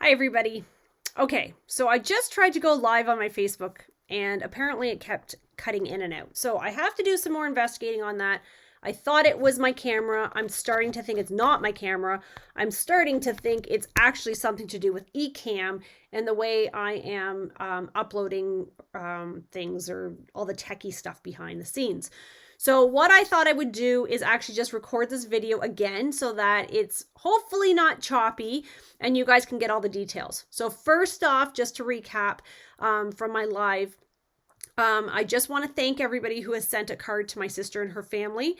Hi, everybody. Okay, so I just tried to go live on my Facebook and apparently it kept cutting in and out. So I have to do some more investigating on that. I thought it was my camera. I'm starting to think it's not my camera. I'm starting to think it's actually something to do with Ecamm and the way I am uploading things or all the techie stuff behind the scenes. So what I thought I would do is actually just record this video again so that it's hopefully not choppy and you guys can get all the details. So first off, just to recap from my live, I just want to thank everybody who has sent a card to my sister and her family.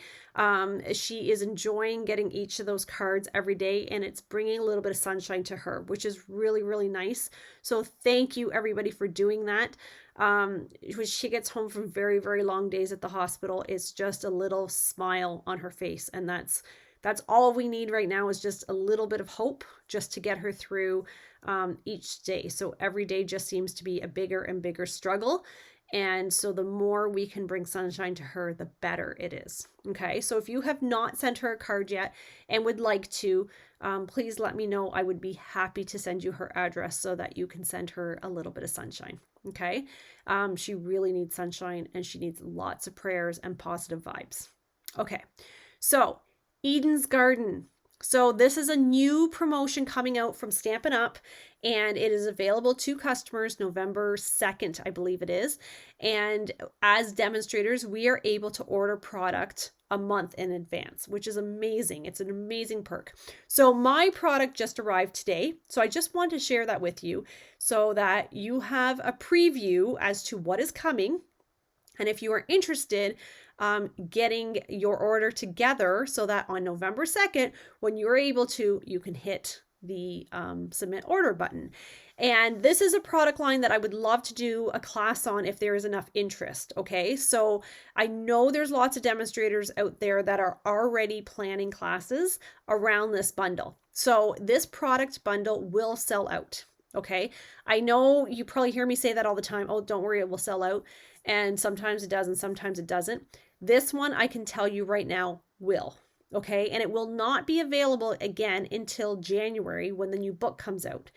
She is enjoying getting each of those cards every day, and it's bringing a little bit of sunshine to her, which is really, really nice. So thank you, everybody, for doing that. When she gets home from very, very long days at the hospital, it's just a little smile on her face, and that's all we need right now is just a little bit of hope just to get her through each day. So every day just seems to be a bigger and bigger struggle. And so the more we can bring sunshine to her, the better it is. Okay, so if you have not sent her a card yet and would like to, please let me know. I would be happy to send you her address so that you can send her a little bit of sunshine. Okay, she really needs sunshine and she needs lots of prayers and positive vibes. Okay, so Eden's Garden. So this is a new promotion coming out from Stampin' Up! And it is available to customers November 2nd, I believe it is. And as demonstrators, we are able to order product a month in advance, which is amazing. It's an amazing perk. So my product just arrived today. So I just want to share that with you so that you have a preview as to what is coming. And if you are interested, getting your order together so that on November 2nd, when you're able to, you can hit the submit order button. And this is a product line that I would love to do a class on if there is enough interest. Okay, so I know there's lots of demonstrators out there that are already planning classes around this bundle. So this product bundle will sell out. Okay, I know you probably hear me say that all the time. Oh, don't worry, it will sell out. And sometimes it does and sometimes it doesn't. This one I can tell you right now will. Okay, and it will not be available again until January when the new book comes out.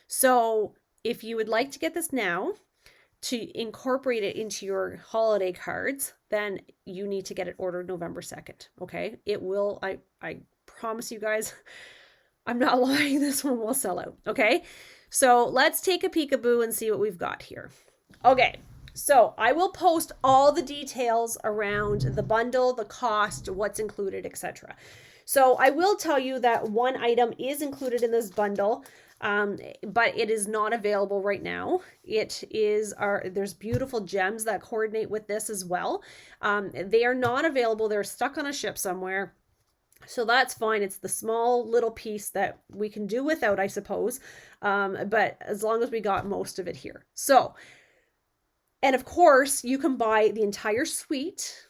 So if you would like to get this now to incorporate it into your holiday cards, then you need to get it ordered November 2nd. Okay, it will. I promise you guys, I'm not lying, this one will sell out. Okay, so let's take a peekaboo and see what we've got here. Okay, so I will post all the details around the bundle, the cost, what's included, etc. So I will tell you that one item is included in this bundle, but it is not available right now. There's beautiful gems that coordinate with this as well. They are not available. They're stuck on a ship somewhere. So that's fine. It's the small little piece that we can do without, I suppose. But as long as we got most of it here. So, and of course, you can buy the entire suite,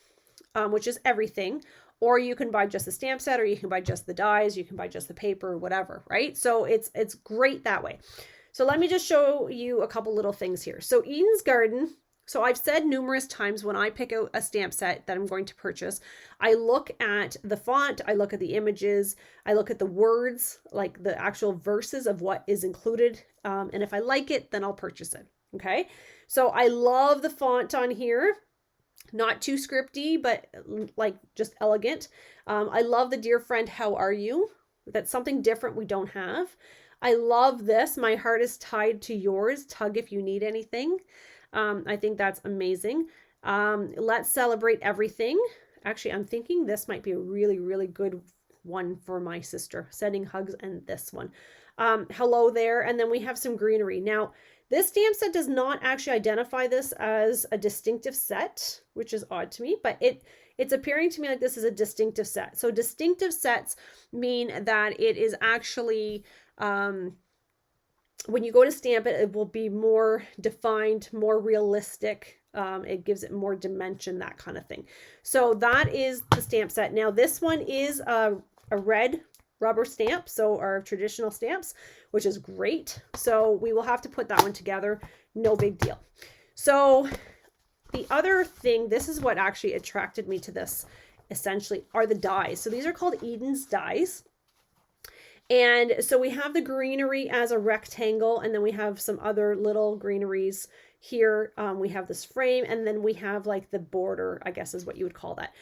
which is everything, or you can buy just the stamp set, or you can buy just the dies, you can buy just the paper, whatever, right? So it's great that way. So let me just show you a couple little things here. So Eden's Garden. So I've said numerous times when I pick out a stamp set that I'm going to purchase, I look at the font, I look at the images, I look at the words, like the actual verses of what is included. And if I like it, then I'll purchase it. Okay. So I love the font on here. Not too scripty, but like just elegant. I love the Dear Friend, How Are You? That's something different we don't have. I love this. My heart is tied to yours. Tug if you need anything. I think that's amazing. Let's celebrate everything. Actually, I'm thinking this might be a really, really good one for my sister. Sending hugs and this one. Hello there. And then we have some greenery. Now, this stamp set does not actually identify this as a distinctive set, which is odd to me, but it's appearing to me like this is a distinctive set. So distinctive sets mean that it is actually, when you go to stamp it, it will be more defined, more realistic. It gives it more dimension, that kind of thing. So that is the stamp set. Now this one is a red rubber stamp, so our traditional stamps, which is great. So we will have to put that one together. No big deal. So the other thing, this is what actually attracted me to this essentially, are the dies. So these are called Eden's dies. And so we have the greenery as a rectangle, and then we have some other little greeneries here. We have this frame, and then we have like the border, I guess is what you would call that.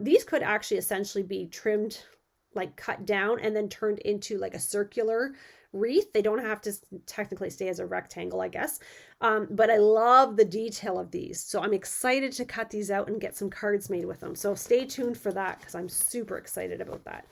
These could actually essentially be trimmed, like cut down and then turned into like a circular wreath. They don't have to technically stay as a rectangle, I guess. But I love the detail of these. So I'm excited to cut these out and get some cards made with them. So stay tuned for that because I'm super excited about that.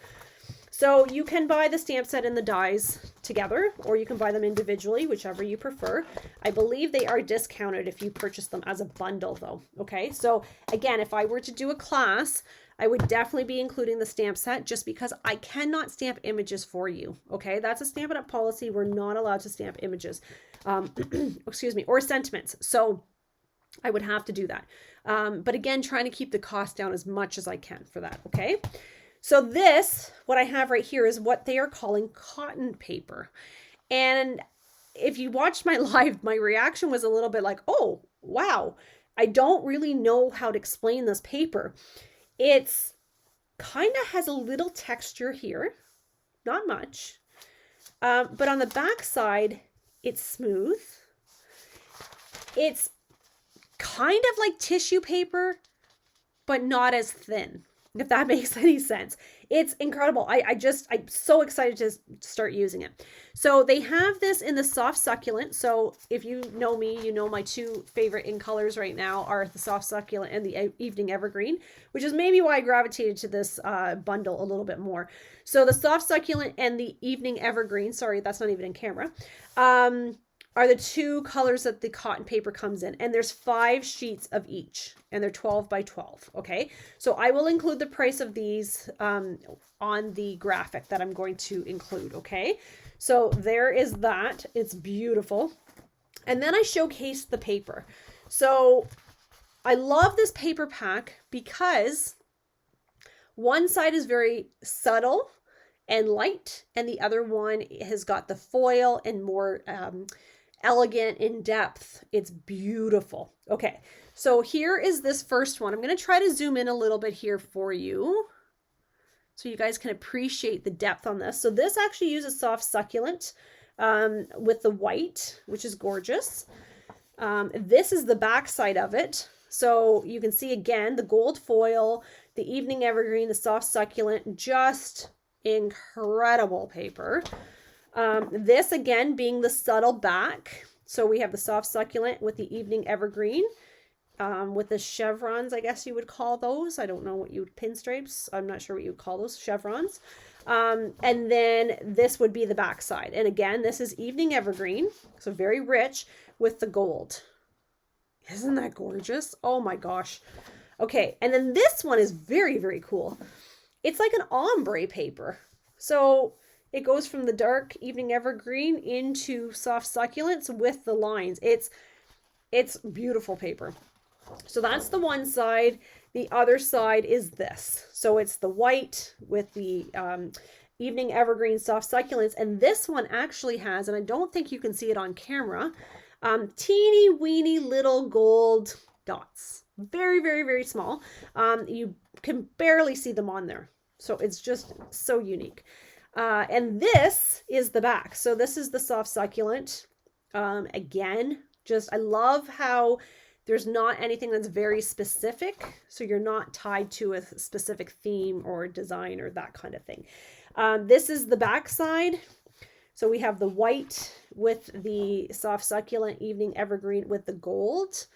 So you can buy the stamp set and the dies together, or you can buy them individually, whichever you prefer. I believe they are discounted if you purchase them as a bundle though. Okay, so again, if I were to do a class, I would definitely be including the stamp set just because I cannot stamp images for you. Okay, that's a Stampin' Up! Policy. We're not allowed to stamp images, excuse me, or sentiments. So I would have to do that. But again, trying to keep the cost down as much as I can for that. Okay. So this, what I have right here is what they are calling cotton paper. And if you watched my live, my reaction was a little bit like, oh, wow, I don't really know how to explain this paper. It's kind of has a little texture here, not much. But on the back side, it's smooth. It's kind of like tissue paper, but not as thin, if that makes any sense. It's incredible. I'm so excited to start using it. So they have this in the soft succulent. So if you know me, you know my two favorite in colors right now are the soft succulent and the evening evergreen, which is maybe why I gravitated to this bundle a little bit more. So the soft succulent and the evening evergreen, sorry, that's not even in camera, are the two colors that the cotton paper comes in. And there's 5 sheets of each, and they're 12 by 12. Okay. So I will include the price of these on the graphic that I'm going to include. Okay. So there is that. It's beautiful. And then I showcased the paper. So I love this paper pack because one side is very subtle and light, and the other one has got the foil and more elegant, in depth. It's beautiful. Okay, so here is this first one. I'm going to try to zoom in a little bit here for you so you guys can appreciate the depth on this. So this actually uses soft succulent with the white, which is gorgeous. This is the back side of it. So you can see again the gold foil, the evening evergreen, the soft succulent, just incredible paper. This again being the subtle back. So we have the soft succulent with the evening evergreen, with the chevrons, I guess you would call those. I don't know what you would, pinstripes. I'm not sure what you would call those, chevrons. And then this would be the back side. And again, this is evening evergreen. So very rich with the gold. Isn't that gorgeous? Oh my gosh. Okay. And then this one is very, very cool. It's like an ombre paper. So it goes from the dark evening evergreen into soft succulents with the lines. It's beautiful paper. So that's the one side. The other side is this. So it's the white with the evening evergreen soft succulents. And this one actually has, and I don't think you can see it on camera, teeny weeny little gold dots. Very, very, very small. You can barely see them on there. So it's just so unique. And this is the back. So this is the soft succulent. Again, just, I love how there's not anything that's very specific. So you're not tied to a specific theme or design or that kind of thing. This is the back side. So we have the white with the soft succulent, evening evergreen with the gold.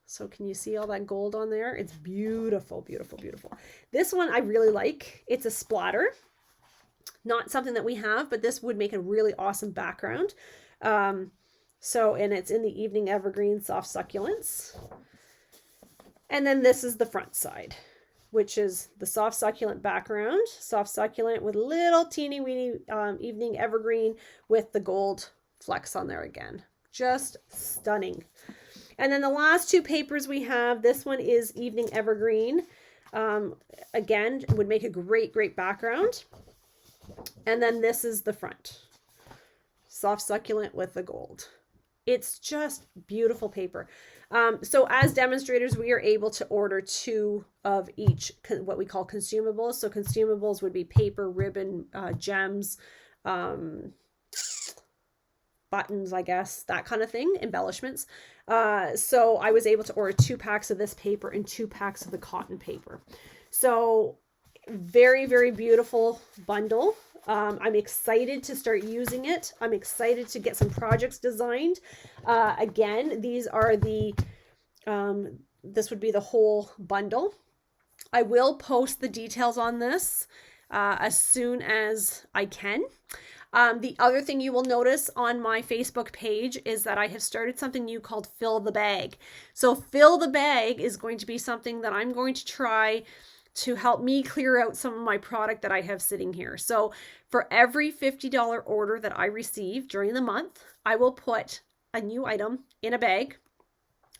So can you see all that gold on there? It's beautiful, beautiful, beautiful. This one I really like. It's a splatter. Not something that we have, but this would make a really awesome background. And it's in the evening evergreen soft succulents. And then this is the front side, which is the soft succulent background, soft succulent with little teeny weeny evening evergreen with the gold flecks on there again. Just stunning. And then the last two papers we have, this one is evening evergreen. Again, would make a great, great background. And then this is the front, soft succulent with the gold. It's just beautiful paper. So as demonstrators, we are able to order 2 of each, what we call consumables. So consumables would be paper, ribbon, gems, buttons, I guess, that kind of thing, embellishments. So I was able to order 2 packs of this paper and 2 packs of the cotton paper. So very, very beautiful bundle. I'm excited to start using it. I'm excited to get some projects designed. Again, these are the, this would be the whole bundle. I will post the details on this as soon as I can. The other thing you will notice on my Facebook page is that I have started something new called Fill the Bag. So Fill the Bag is going to be something that I'm going to try to help me clear out some of my product that I have sitting here. So for every $50 order that I receive during the month, I will put a new item in a bag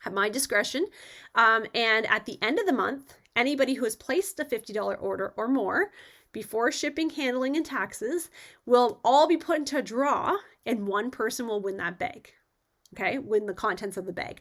at my discretion. And at the end of the month, anybody who has placed a $50 order or more before shipping, handling, and taxes will all be put into a draw, and one person will win that bag. Okay, win the contents of the bag.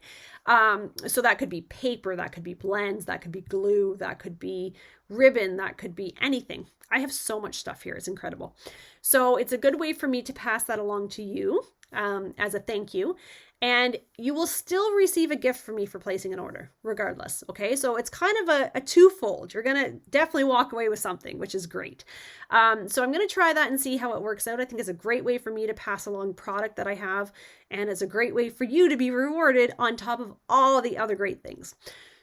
So that could be paper, that could be blends, that could be glue, that could be ribbon, that could be anything. I have so much stuff here, it's incredible. So it's a good way for me to pass that along to you as a thank you. And you will still receive a gift from me for placing an order, regardless. Okay, so it's kind of a twofold. You're gonna definitely walk away with something, which is great. So I'm gonna try that and see how it works out. I think it's a great way for me to pass along product that I have, and it's a great way for you to be rewarded on top of all the other great things.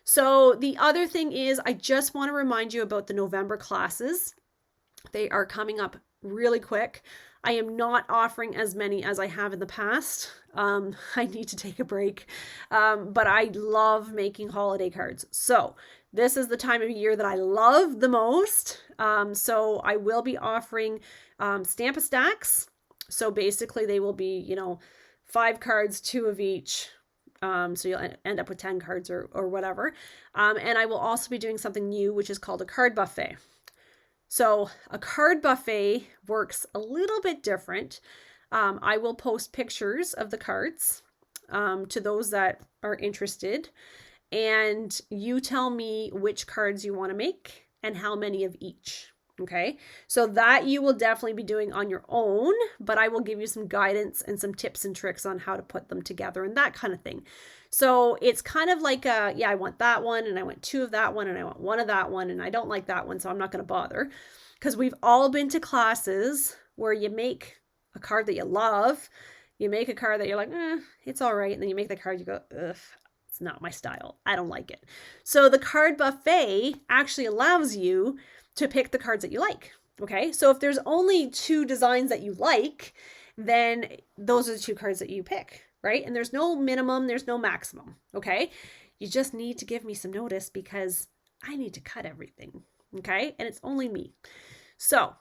So the other thing is, I just want to remind you about the November classes. They are coming up really quick. I am not offering as many as I have in the past. I need to take a break, but I love making holiday cards. So this is the time of year that I love the most. So I will be offering Stamp-A-Stacks. So basically they will be, 5 cards, 2 of each. So you'll end up with 10 cards or whatever. And I will also be doing something new, which is called a card buffet. So a card buffet works a little bit different. I will post pictures of the cards to those that are interested, and you tell me which cards you want to make and how many of each. Okay, so that you will definitely be doing on your own, but I will give you some guidance and some tips and tricks on how to put them together and that kind of thing. So it's kind of like I want that one, and I want 2 of that one, and I want 1 of that one, and I don't like that one, so I'm not going to bother. Because we've all been to classes where you make a card that you love, you make a card that you're like, it's all right, and then you make the card, you go, ugh, it's not my style, I don't like it. So the card buffet actually allows you to pick the cards that you like. Okay, so if there's only 2 designs that you like, then those are the 2 cards that you pick, right? And there's no minimum, there's no maximum. Okay, you just need to give me some notice because I need to cut everything. Okay, and it's only me. So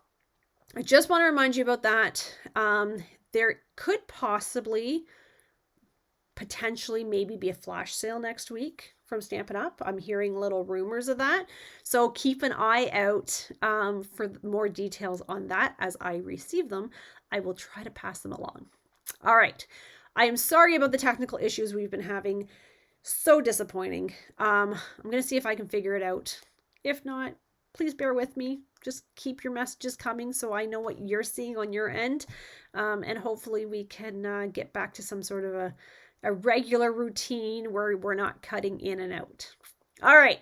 I just want to remind you about that. There could potentially maybe be a flash sale next week from Stampin' Up. I'm hearing little rumors of that. So keep an eye out for more details on that as I receive them. I will try to pass them along. All right. I am sorry about the technical issues we've been having. So disappointing. I'm going to see if I can figure it out. If not, please bear with me. Just keep your messages coming so I know what you're seeing on your end. And hopefully we can get back to some sort of a regular routine where we're not cutting in and out. All right.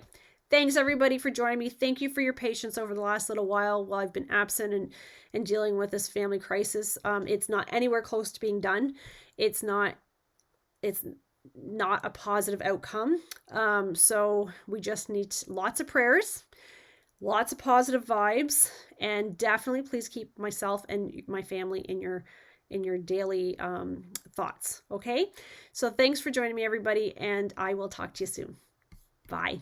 Thanks everybody for joining me. Thank you for your patience over the last little while I've been absent and dealing with this family crisis. It's not anywhere close to being done. It's not a positive outcome. So we just need lots of prayers, lots of positive vibes, and definitely please keep myself and my family in your daily thoughts. Okay, so thanks for joining me everybody, and I will talk to you soon. Bye.